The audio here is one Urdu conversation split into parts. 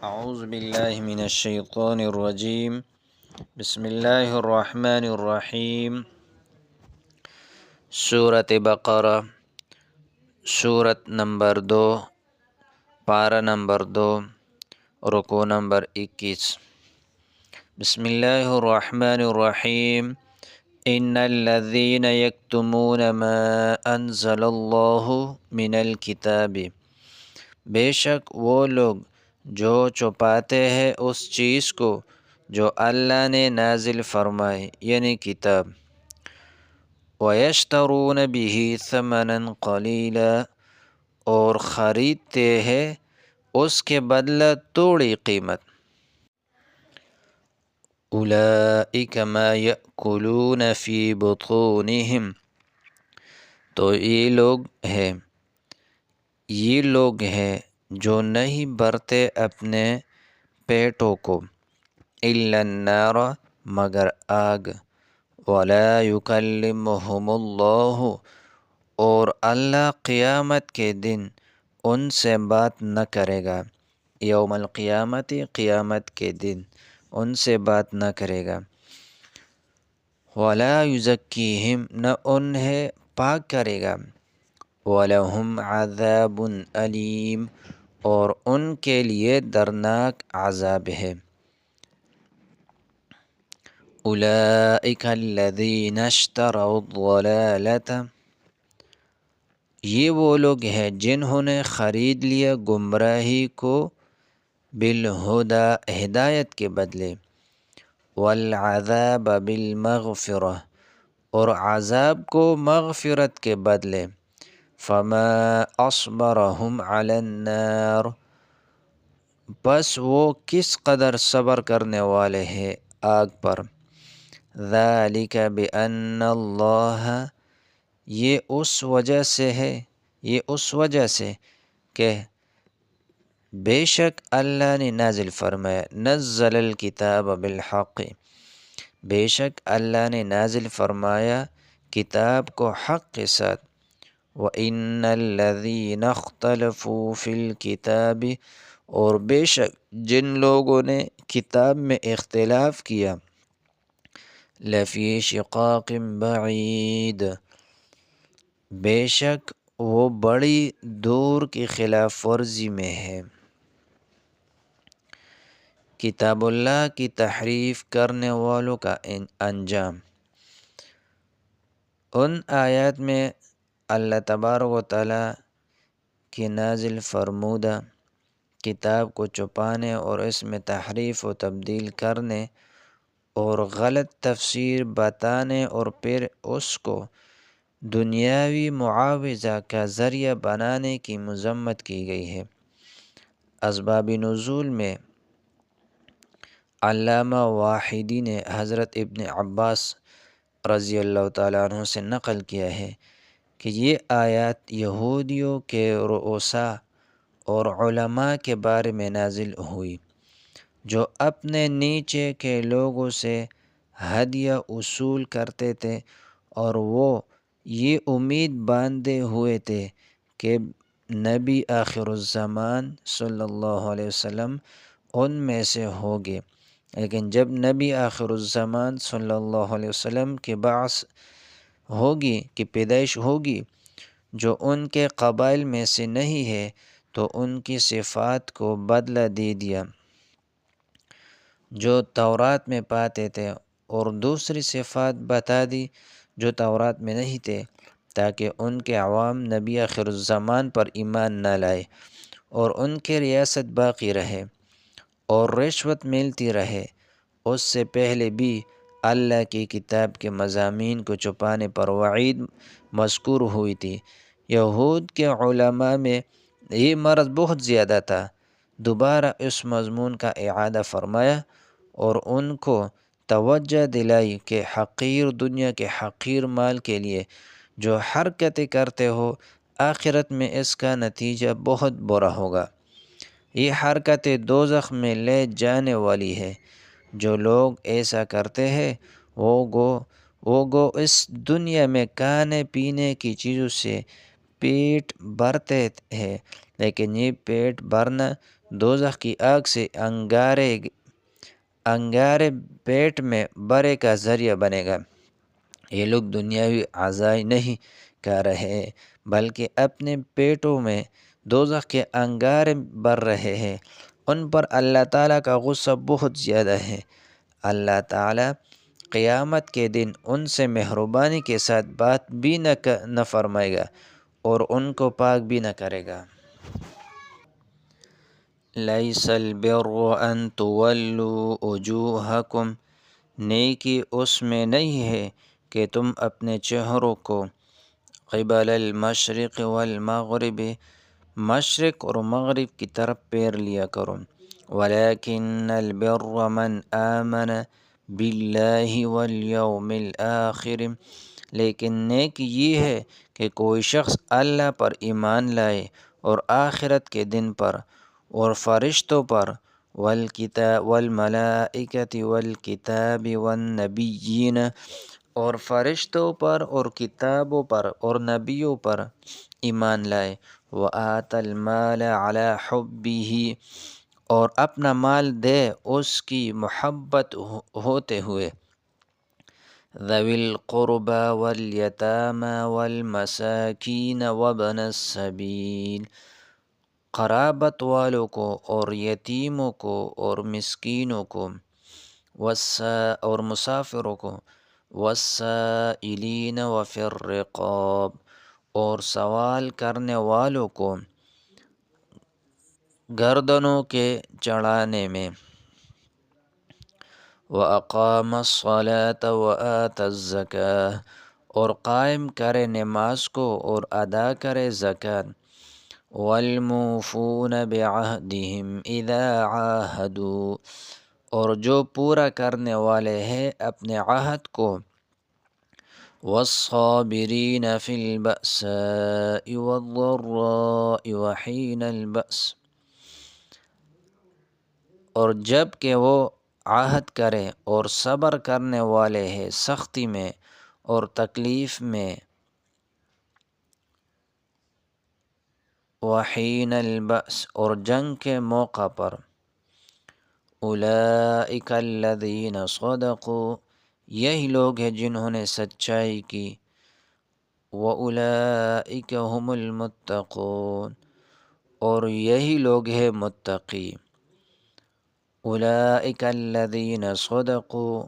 اعوذ باللہ من الشیطان الرجیم بسم اللہ الرحمن الرحیم۔ سورۃ بقرہ، سورت نمبر 2، پارہ نمبر 2، رکوع نمبر 21۔ بسم اللہ الرحمن الرحیم۔ ان الذین یکتمون ما انزل اللہ من الکتاب، بے شک وہ لوگ جو چھپاتے ہیں اس چیز کو جو اللہ نے نازل فرمائے یعنی کتاب، وَيَشْتَرُونَ بِهِ ثَمَنًا قَلِيلًا، اور خریدتے ہیں اس کے بدلہ تھوڑی قیمت۔ اولئک ما یأکلون فی بطونہم، تو یہ لوگ ہیں جو نہیں بھرتے اپنے پیٹوں کو، الا النار، مگر آگ، ولا یکلمہم اللہ، اور اللہ قیامت کے دن ان سے بات نہ کرے گا، یوم القیامت، قیامت کے دن ان سے بات نہ کرے گا، ولا یزکیہم، نہ انہیں پاک کرے گا، وَلَهُمْ عَذَابٌ أَلِيمٌ، اور ان کے لیے دردناک عذاب ہے۔ أُولَئِكَ الَّذِينَ اشْتَرَوُا الضَّلَالَةَ، یہ وہ لوگ ہیں جنہوں نے خرید لیا گمراہی کو بالہدی، ہدایت کے بدلے، والعذاب بالمغفرہ، اور عذاب کو مغفرت کے بدلے، فما اصبرهم علی النار، بس وہ کس قدر صبر کرنے والے ہیں آگ پر، ذالک بأن اللہ، یہ اس وجہ سے کہ بے شک اللہ نے نازل فرمایا، نزل الکتاب بالحق، بے شک اللہ نے نازل فرمایا کتاب کو حق کے ساتھ، وَإِنَّ الَّذِينَ اخْتَلَفُوا فِي الْكِتَابِ، اور بے شک جن لوگوں نے کتاب میں اختلاف کیا، لَفِي شِقَاقٍ بَعِيدٍ، بے شک وہ بڑی دور کی خلاف ورزی میں ہے۔ کتاب اللہ کی تحریف کرنے والوں کا انجام۔ ان آیات میں اللہ تبارک و تعالیٰ کی نازل فرمودہ کتاب کو چھپانے اور اس میں تحریف و تبدیل کرنے اور غلط تفسیر بتانے اور پھر اس کو دنیاوی معاوضہ کا ذریعہ بنانے کی مذمت کی گئی ہے۔ اسباب نزول میں علامہ واحدی نے حضرت ابن عباس رضی اللہ تعالیٰ عنہ سے نقل کیا ہے کہ یہ آیات یہودیوں کے رؤساء اور علماء کے بارے میں نازل ہوئی، جو اپنے نیچے کے لوگوں سے ہدیہ وصول کرتے تھے، اور وہ یہ امید باندھے ہوئے تھے کہ نبی آخر الزمان صلی اللہ علیہ وسلم ان میں سے ہوگے، لیکن جب نبی آخر الزمان صلی اللہ علیہ وسلم کی بعث ہوگی، کی پیدائش ہوگی، جو ان کے قبائل میں سے نہیں ہے، تو ان کی صفات کو بدلہ دے دیا جو تورات میں پاتے تھے، اور دوسری صفات بتا دی جو تورات میں نہیں تھے، تاکہ ان کے عوام نبی آخر الزمان پر ایمان نہ لائے اور ان کی ریاست باقی رہے اور رشوت ملتی رہے۔ اس سے پہلے بھی اللہ کی کتاب کے مضامین کو چھپانے پر وعید مذکور ہوئی تھی۔ یہود کے علماء میں یہ مرض بہت زیادہ تھا۔ دوبارہ اس مضمون کا اعادہ فرمایا اور ان کو توجہ دلائی کہ حقیر دنیا کے حقیر مال کے لیے جو حرکتیں کرتے ہو، آخرت میں اس کا نتیجہ بہت برا ہوگا۔ یہ حرکتیں دوزخ میں لے جانے والی ہے۔ جو لوگ ایسا کرتے ہیں وہ گو اس دنیا میں کھانے پینے کی چیزوں سے پیٹ بھرتے ہیں، لیکن یہ پیٹ بھرنا دوزخ کی آگ سے انگارے پیٹ میں برے کا ذریعہ بنے گا۔ یہ لوگ دنیاوی عزائی نہیں کر رہے بلکہ اپنے پیٹوں میں دوزخ کے انگارے بر رہے ہیں۔ ان پر اللہ تعالیٰ کا غصہ بہت زیادہ ہے۔ اللہ تعالیٰ قیامت کے دن ان سے مہربانی کے ساتھ بات بھی نہ فرمائے گا اور ان کو پاک بھی نہ کرے گا۔ لیس البر ان تولوا وجوہکم، نیکی اس میں نہیں ہے کہ تم اپنے چہروں کو قبل المشرق والمغرب، مشرق اور مغرب کی طرف پھیر لیا کرو، ولیکن البر من آمن باللہ والیوم الآخر، لیکن نیک یہ ہے کہ کوئی شخص اللہ پر ایمان لائے اور آخرت کے دن پر اور فرشتوں پر، والکتاب والملائکۃ والکتاب والنبیین، اور فرشتوں پر اور کتابوں پر اور نبیوں پر ایمان لائے، وآت المال علی حبہ، اور اپنا مال دے اس کی محبت ہوتے ہوئے، ذوی القربى والیتامى والمساکین وابن السبیل، قرابت والوں کو اور یتیموں کو اور مسکینوں کو، اور مسافروں کو، والسائلین وفی الرقاب، اور سوال کرنے والوں کو گردنوں کے چڑھانے میں، وَأَقَامَ الصَّلَاةَ وَآتَى الزَّكَاةَ، اور قائم کرے نماز کو اور ادا کرے زکوٰۃ، وَالْمُوفُونَ بِعَهْدِهِمْ إِذَا عَاهَدُوا، اور جو پورا کرنے والے ہیں اپنے عہد کو، وَالصَّابِرِينَ فِي الْبَأْسَاءِ وَالضَّرَّاءِ وَحِينَ الْبَأْسِ، اور جب کہ وہ عہد کرے اور صبر کرنے والے ہیں سختی میں اور تکلیف میں، وحین البأس، اور جنگ کے موقع پر، اولئک الذین صدقوا، یہی لوگ ہیں جنہوں نے سچائی کی، واولئک هم المتقون، اور یہی لوگ ہیں متقی، اولئک الذین صدقوا،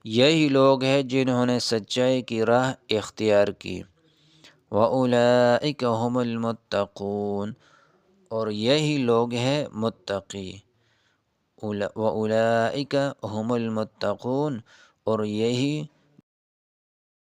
یہی لوگ ہیں جنہوں نے سچائی کی راہ اختیار کی، واولئک هم المتقون، اور یہی لوگ ہیں متقی، واولئک هم المتقون، اور یہی